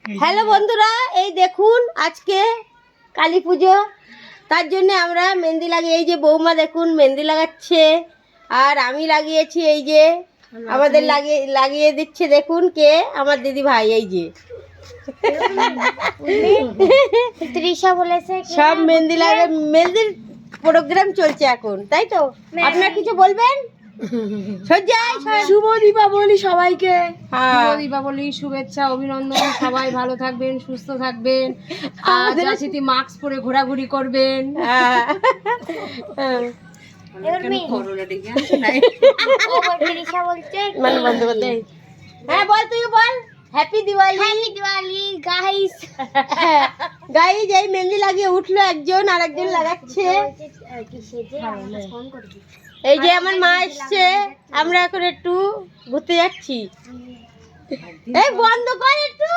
Hello বন্ধুরা, এই দেখুন আজকে কালী পুজো, তার জন্য আমরা মেহেন্দি লাগিয়ে, এই যে বৌমা দেখুন মেহেন্দি লাগাচ্ছে, আর আমি লাগিয়েছি, এই যে আমাদের লাগিয়ে দিচ্ছে, দেখুন কে, আমার দিদি ভাই, এই যে তৃষা বলেছে সব মেহেন্দি লাগে, মেহেন্দির প্রোগ্রাম চলছে এখন, তাই তো? আপনারা কিছু বলবেন? শুভ দীপাবলি সবাইকে, হ্যাঁ। শুভ দীপাবলি শুভেচ্ছা, অভিনন্দন। সবাই ভালো থাকবেন, সুস্থ থাকবেন, আর যথারীতি মাস্ক পরে ঘোরাঘুরি করবেন। হ্যাঁ। তৃষা বলছে মানে বন্ধ করতে, হ্যাঁ বল, তুই বল। Happy Diwali. Happy Diwali guys. Guys, এই মেহেন্দি লাগিয়ে উঠলো একজন, আর একজন লাগাচ্ছে। এই যে আমার মা এসছে, আমরা এখন একটু ঘুরতে যাচ্ছি। এই বন্ধ কর একটু,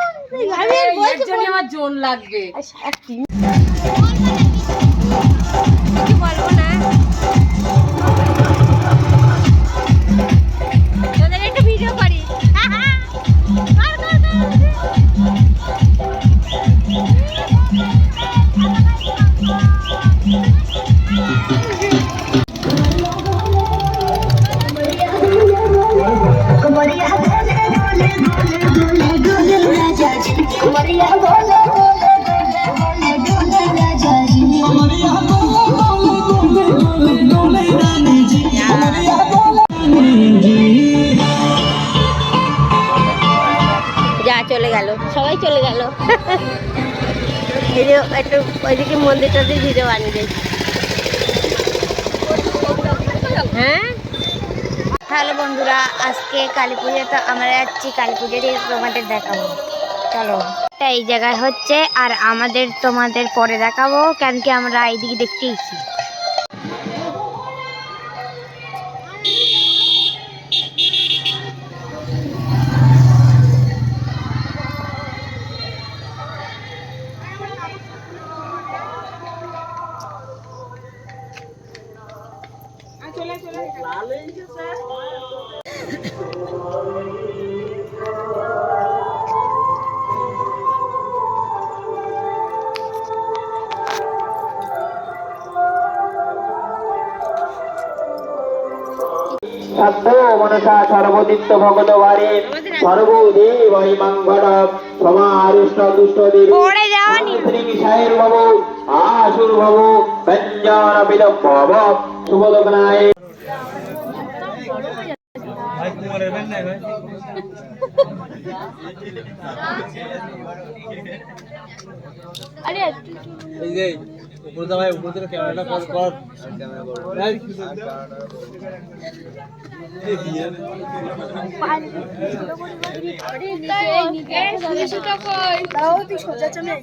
আমি আর বলছি আমার জোন লাগবে। কিছু বলবো না, তোদের একটু ভিডিও করি। যা চলে গেল, সবাই চলে গেল। এই যে একটু ওইদিকে মন্দিরটাতে ভিডিও বানিয়ে দিয়েছি। হ্যাঁ, হ্যালো বন্ধুরা, আজকে কালী পুজো, তো আমরা যাচ্ছি কালী পুজো দিয়ে তোমাদের দেখাবো। চলো, এই জায়গায় হচ্ছে, আর আমাদের তোমাদের পরে দেখাবো, কেন কি আমরা এইদিকে দেখতে এসেছি। মনসা সর্বদিত্য ভগতবারে সর্বদেব মঙ্গল সমারুষ্ট দুষ্ট দেবী শ্রী ভব আসুর ভব ব্যঞ্জন বিলম্ব ভব শুভলগ্নায়। ক্যামেরাটা কর। সোজা চলে